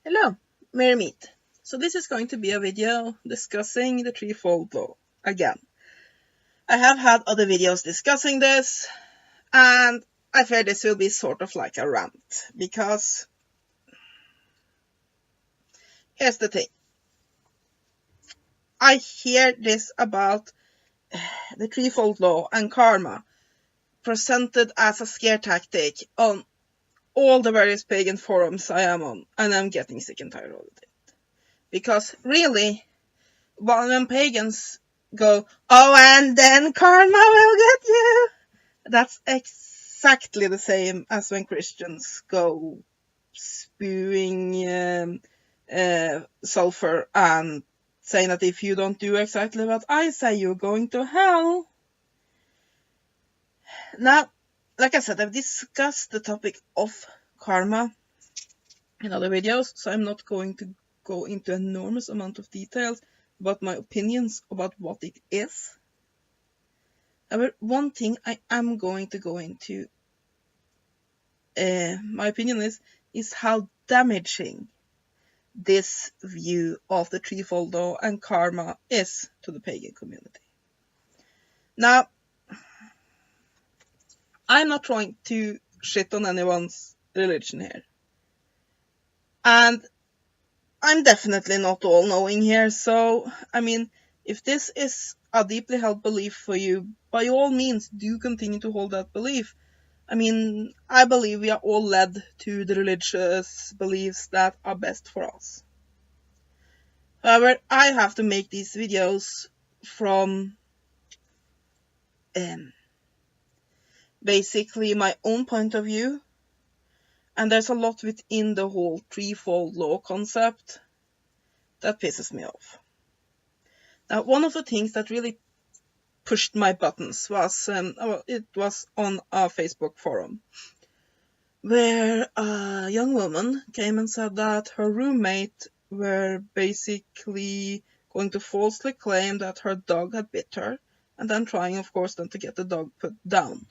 Hello, Merry Meet. So this is going to be a video discussing the threefold law again. I have had other videos discussing this, and I fear this will be sort of like a rant, because here's the thing. I hear this about the threefold law and karma presented as a scare tactic on all the various pagan forums I am on, and I'm getting sick and tired of it. Because really, when pagans go, oh, and then karma will get you, that's exactly the same as when Christians go spewing sulfur and saying that if you don't do exactly what I say, you're going to hell. Now, like I said, I've discussed the topic of karma in other videos, so I'm not going to go into an enormous amount of details about my opinions about what it is. However, one thing I am going to go into, my opinion is how damaging this view of the threefold law and karma is to the pagan community. Now, I'm not trying to shit on anyone's religion here. And I'm definitely not all-knowing here, so, I mean, if this is a deeply held belief for you, by all means, do continue to hold that belief. I mean, I believe we are all led to the religious beliefs that are best for us. However, I have to make these videos from basically my own point of view, and there's a lot within the whole threefold law concept that pisses me off. Now, one of the things that really pushed my buttons was, it was on a Facebook forum, where a young woman came and said that her roommate were basically going to falsely claim that her dog had bit her, and then trying, of course, then to get the dog put down.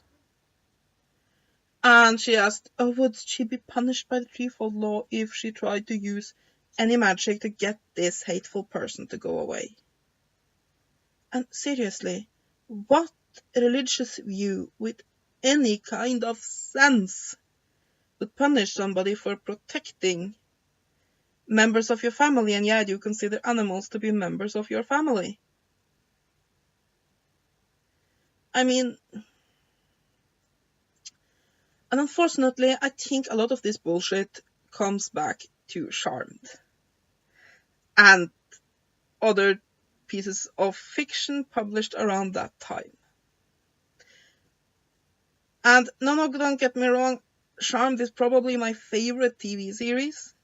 And she asked, oh, would she be punished by the threefold law if she tried to use any magic to get this hateful person to go away? And seriously, what religious view with any kind of sense would punish somebody for protecting members of your family, and yet you consider animals to be members of your family? I mean, and unfortunately, I think a lot of this bullshit comes back to Charmed and other pieces of fiction published around that time. And no, don't get me wrong, Charmed is probably my favorite TV series.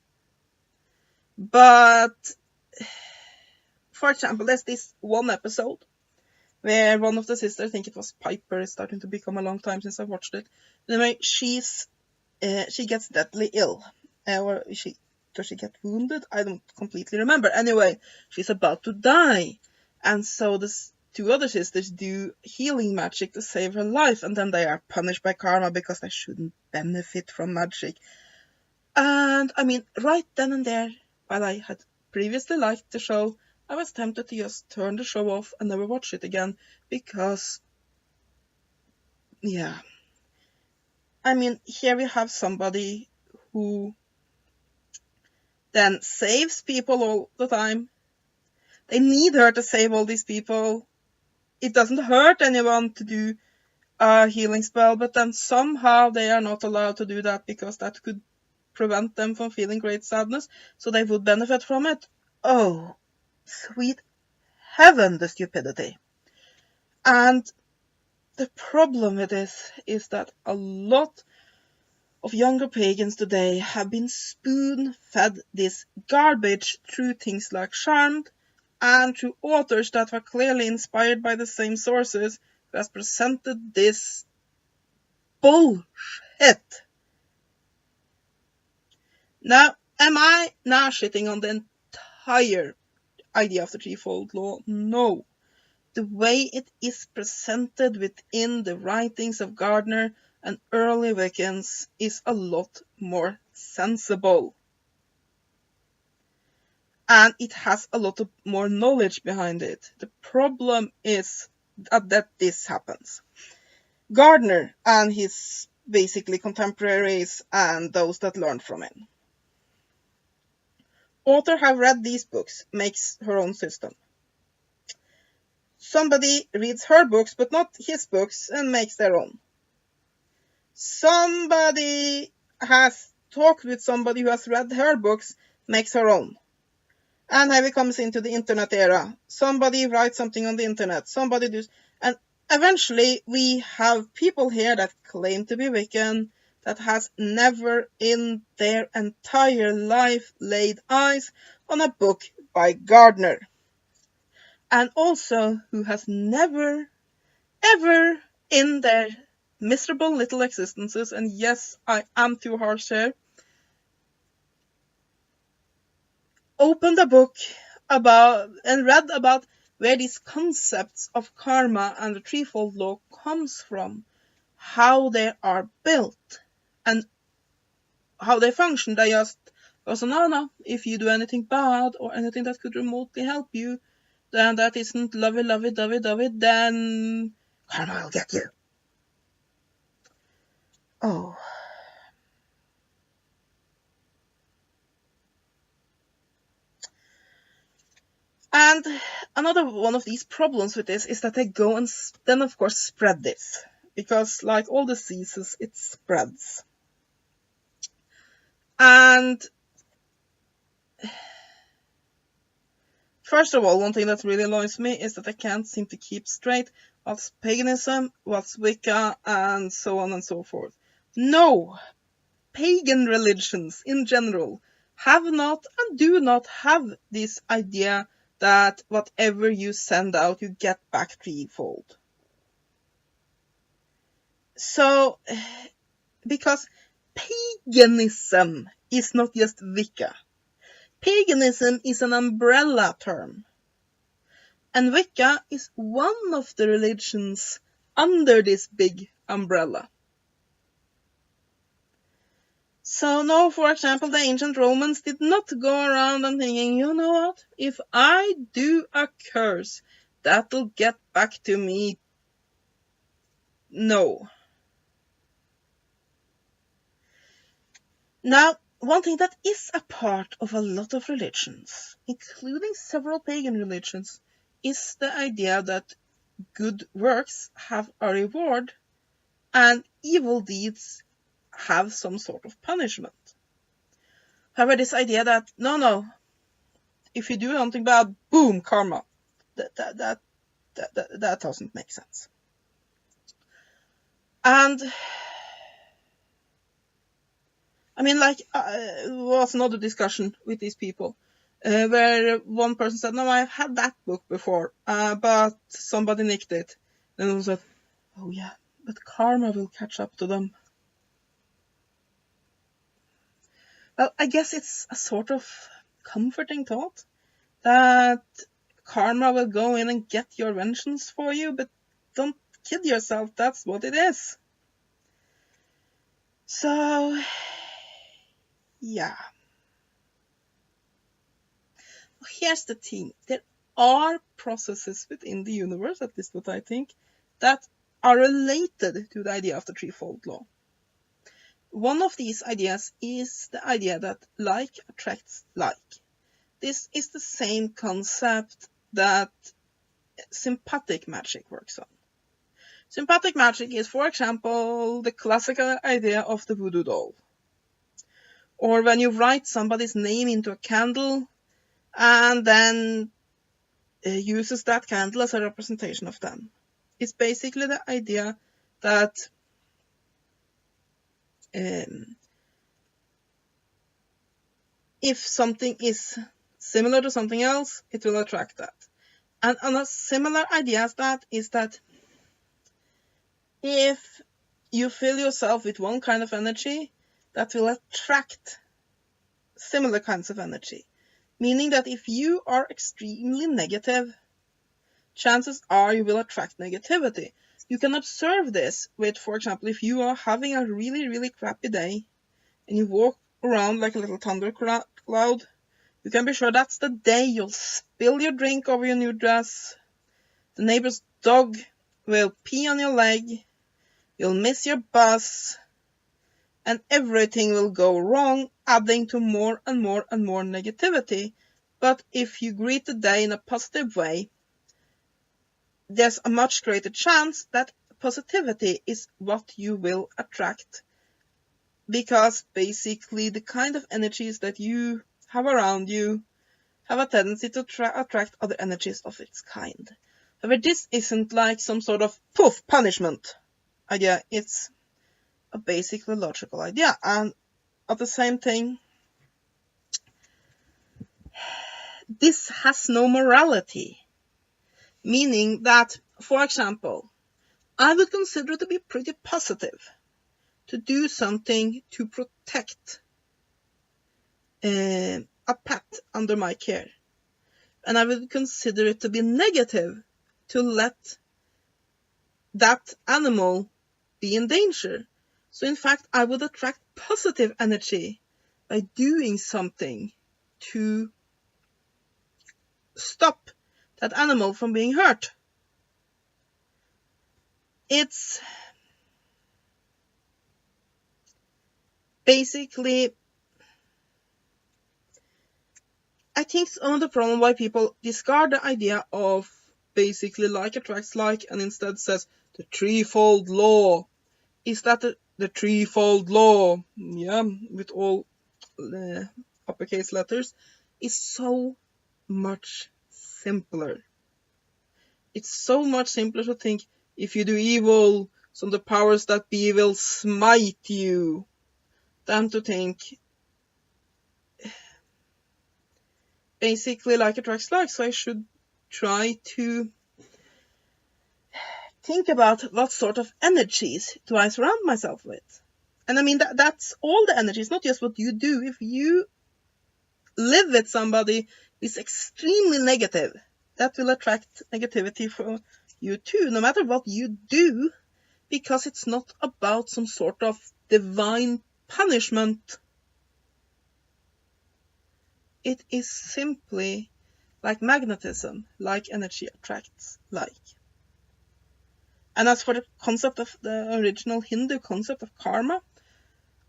But, for example, there's this one episode where one of the sisters, I think it was Piper, it's starting to become a long time since I watched it. Anyway, she gets deathly ill. Does she get wounded? I don't completely remember. Anyway, she's about to die. And so the two other sisters do healing magic to save her life, and then they are punished by karma because they shouldn't benefit from magic. And, I mean, right then and there, while I had previously liked the show, I was tempted to just turn the show off and never watch it again, because, yeah. I mean, here we have somebody who then saves people all the time. They need her to save all these people. It doesn't hurt anyone to do a healing spell, but then somehow they are not allowed to do that because that could prevent them from feeling great sadness, so they would benefit from it. Oh, sweet heaven, the stupidity. And the problem with this is that a lot of younger pagans today have been spoon-fed this garbage through things like Charmed and through authors that were clearly inspired by the same sources who has presented this bullshit. Now, am I now shitting on the entire idea of the threefold law? No. The way it is presented within the writings of Gardner and early Wiccans is a lot more sensible. and it has a lot of more knowledge behind it. The problem is that this happens. Gardner and his basically contemporaries and those that learned from him. Author have read these books, makes her own system. Somebody reads her books, but not his books, and makes their own. Somebody has talked with somebody who has read her books, makes her own. And here it comes into the internet era. Somebody writes something on the internet, somebody does, and eventually we have people here that claim to be Wiccan, that has never in their entire life laid eyes on a book by Gardner. And also who has never, ever in their miserable little existences, and yes, I am too harsh here, opened a book about and read about where these concepts of karma and the threefold law comes from, how they are built, and how they function. They just go, so no, if you do anything bad or anything that could remotely help you, then that isn't lovey, dovey, then karma will get you. Oh. And another one of these problems with this is that they go and then of course spread this. Because like all diseases, it spreads. And first of all, one thing that really annoys me is that I can't seem to keep straight what's paganism, what's Wicca, and so on and so forth. No, pagan religions in general have not and do not have this idea that whatever you send out, you get back threefold. So, because paganism is not just Wicca. Paganism is an umbrella term. And Wicca is one of the religions under this big umbrella. So no, for example, the ancient Romans did not go around and thinking, you know what, if I do a curse, that'll get back to me. No. Now, one thing that is a part of a lot of religions, including several pagan religions, is the idea that good works have a reward and evil deeds have some sort of punishment. However, this idea that, no, if you do something bad, boom, karma, that doesn't make sense. And I mean, like, was another discussion with these people where one person said, no, I've had that book before, but somebody nicked it. And I said, oh yeah, but karma will catch up to them. Well, I guess it's a sort of comforting thought that karma will go in and get your vengeance for you, but don't kid yourself, that's what it is. So, yeah. Here's the thing. There are processes within the universe, at least what I think, that are related to the idea of the threefold law. One of these ideas is the idea that like attracts like. This is the same concept that sympathetic magic works on. Sympathetic magic is, for example, the classical idea of the voodoo doll. Or when you write somebody's name into a candle and then uses that candle as a representation of them. It's basically the idea that if something is similar to something else, it will attract that. And a similar idea as that is that if you fill yourself with one kind of energy, that will attract similar kinds of energy. Meaning that if you are extremely negative, chances are you will attract negativity. You can observe this with, for example, if you are having a really, really crappy day and you walk around like a little thunder cloud, You can be sure that's the day you'll spill your drink over your new dress, the neighbor's dog will pee on your leg, you'll miss your bus, and everything will go wrong, adding to more and more and more negativity. But if you greet the day in a positive way, there's a much greater chance that positivity is what you will attract. Because basically the kind of energies that you have around you have a tendency to attract other energies of its kind. However, this isn't like some sort of poof punishment idea. It's a basically logical idea. And at the same thing, this has no morality. Meaning that, for example, I would consider it to be pretty positive to do something to protect a pet under my care. And I would consider it to be negative to let that animal be in danger. So in fact, I would attract positive energy by doing something to stop that animal from being hurt. It's basically, I think some of the problem why people discard the idea of basically like attracts like and instead says the threefold law is that the threefold law, yeah, with all uppercase letters, is so much simpler. It's so much simpler to think if you do evil, some of the powers that be will smite you, than to think basically like attracts like. So I should try to think about what sort of energies do I surround myself with. And I mean, that's all the energies, not just what you do. If you live with somebody who's extremely negative, that will attract negativity for you too, no matter what you do, because it's not about some sort of divine punishment. It is simply like magnetism, like energy attracts like. And as for the concept of the original Hindu concept of karma,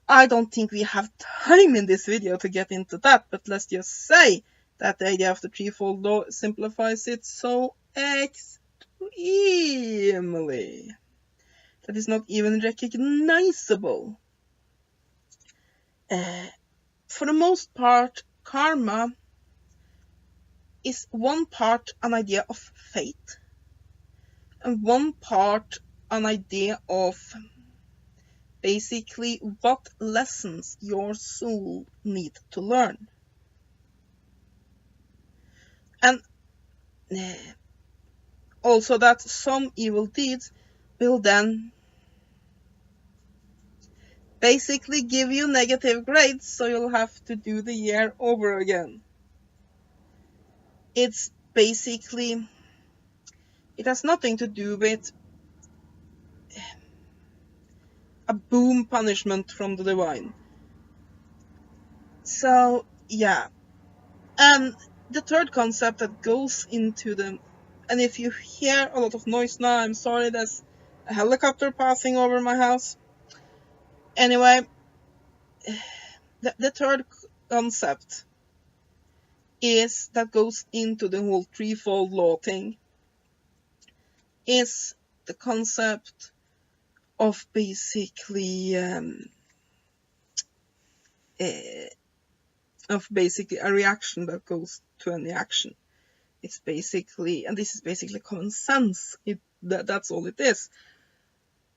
I don't think we have time in this video to get into that, but let's just say that the idea of the threefold law simplifies it so extremely that it's not even recognizable. For the most part, karma is one part an idea of fate, and one part an idea of basically what lessons your soul need to learn. And also that some evil deeds will then basically give you negative grades, so you'll have to do the year over again. It's basically, it has nothing to do with a boom punishment from the divine. So yeah, and the third concept that goes into the, and if you hear a lot of noise now, I'm sorry, there's a helicopter passing over my house. Anyway, the third concept is that goes into the whole threefold law thing is the concept of basically a reaction that goes to any action. It's basically, and this is basically common sense. That's all it is.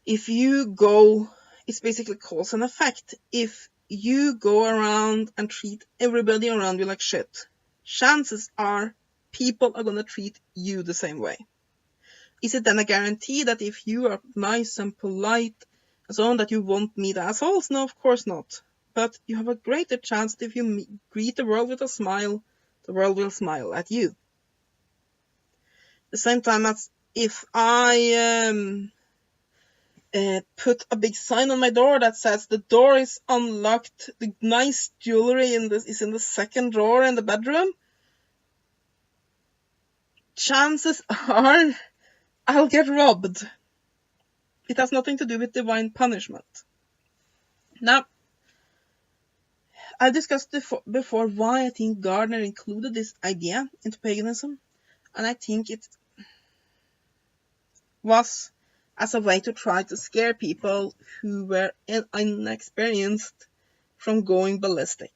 If you go, it's basically cause and effect. If you go around and treat everybody around you like shit, chances are people are gonna treat you the same way. Is it then a guarantee that if you are nice and polite and so on that you won't meet assholes? No, of course not. But you have a greater chance that if you greet the world with a smile, the world will smile at you. At the same time as if I put a big sign on my door that says the door is unlocked, the nice jewelry is in the second drawer in the bedroom, chances are I'll get robbed. It has nothing to do with divine punishment. Now, I discussed before why I think Gardner included this idea into paganism, and I think it was as a way to try to scare people who were inexperienced from going ballistic.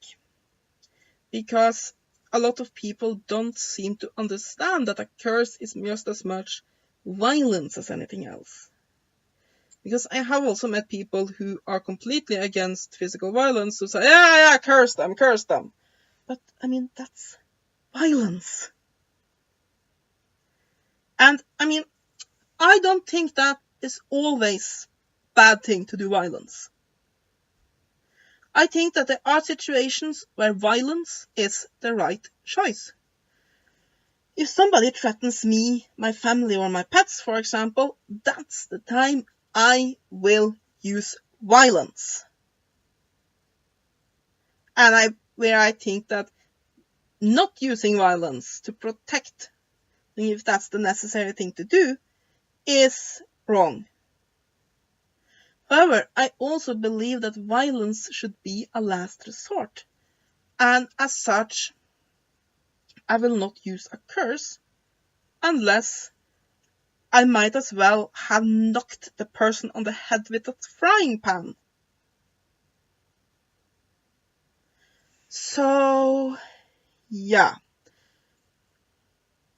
Because a lot of people don't seem to understand that a curse is just as much violence as anything else. Because I have also met people who are completely against physical violence who say, yeah, curse them. But, I mean, that's violence. And, I mean, I don't think that is always a bad thing to do violence. I think that there are situations where violence is the right choice. If somebody threatens me, my family, or my pets, for example, that's the time I will use violence. And where I think that not using violence to protect, if that's the necessary thing to do, is wrong. However, I also believe that violence should be a last resort, and as such, I will not use a curse unless I might as well have knocked the person on the head with a frying pan. So, yeah.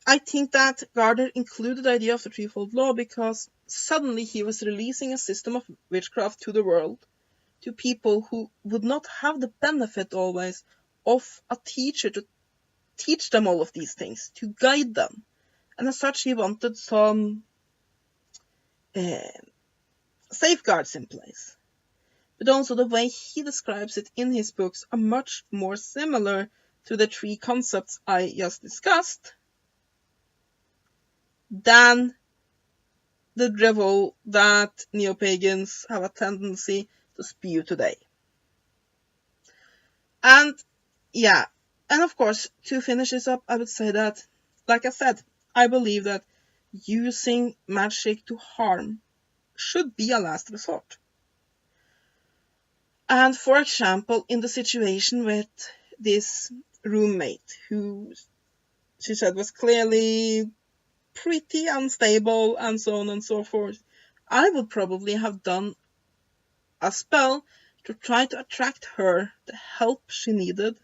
I think that Gardner included the idea of the threefold law because suddenly he was releasing a system of witchcraft to the world, to people who would not have the benefit always of a teacher to teach them all of these things, to guide them. And as such, he wanted some safeguards in place. But also the way he describes it in his books are much more similar to the three concepts I just discussed than the drivel that neo-pagans have a tendency to spew today. And yeah, and of course, to finish this up, I would say that, like I said, I believe that using magic to harm should be a last resort. And for example, in the situation with this roommate who she said was clearly pretty unstable and so on and so forth, I would probably have done a spell to try to attract her the help she needed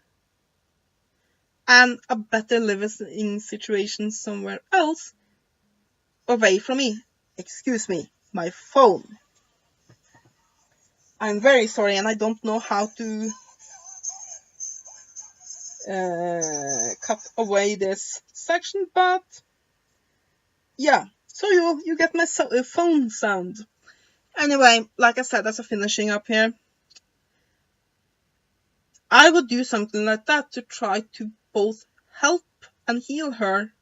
and a better living situation somewhere else away from me. Excuse me, my phone. I'm very sorry, and I don't know how to cut away this section, but yeah, so you get my phone sound. Anyway, like I said, as a finishing up here, I would do something like that to try to both help and heal her,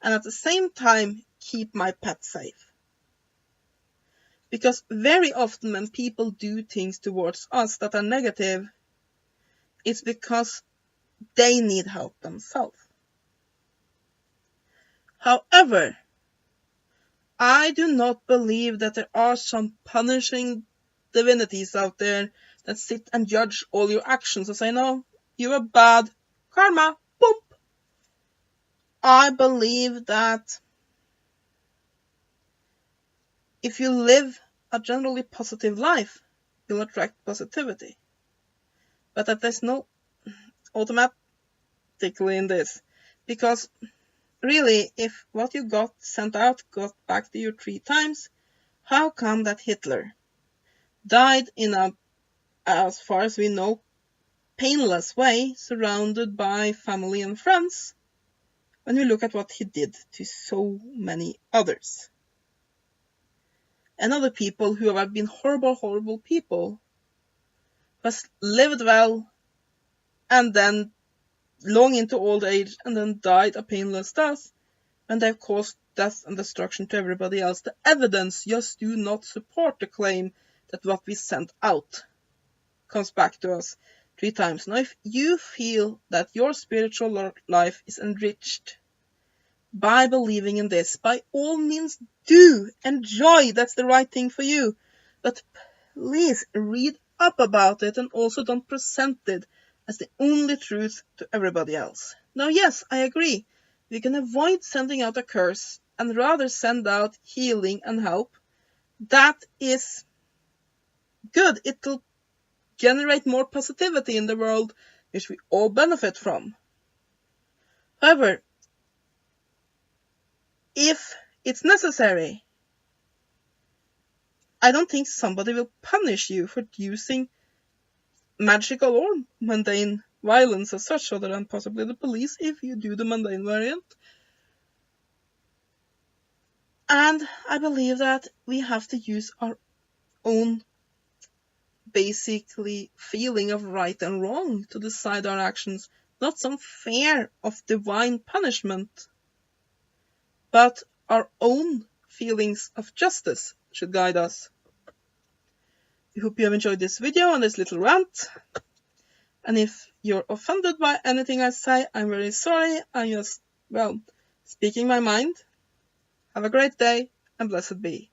and at the same time keep my pet safe. Because very often when people do things towards us that are negative, it's because they need help themselves. However, I do not believe that there are some punishing divinities out there that sit and judge all your actions and say, no, you are bad, karma, boom. I believe that if you live a generally positive life, you'll attract positivity. But that there's no automatically in this. Because really, if what you got sent out got back to you 3 times, how come that Hitler died in a, as far as we know, painless way, surrounded by family and friends, when we look at what he did to so many others? And other people who have been horrible people, but lived well, and then long into old age, and then died a painless death, and they've caused death and destruction to everybody else. The evidence just do not support the claim that what we sent out comes back to us 3 times. Now, if you feel that your spiritual life is enriched by believing in this, by all means do. Enjoy. That's the right thing for you. But please read up about it and also don't present it as the only truth to everybody else. Now, yes, I agree. We can avoid sending out a curse and rather send out healing and help. That is good. It will generate more positivity in the world, which we all benefit from. However, if it's necessary, I don't think somebody will punish you for using magical or mundane violence as such, other than possibly the police if you do the mundane variant. And I believe that we have to use our own basically feeling of right and wrong to decide our actions, not some fear of divine punishment, but our own feelings of justice should guide us. I hope you have enjoyed this video and this little rant. And if you're offended by anything I say, I'm very sorry. I'm just, speaking my mind. Have a great day and blessed be.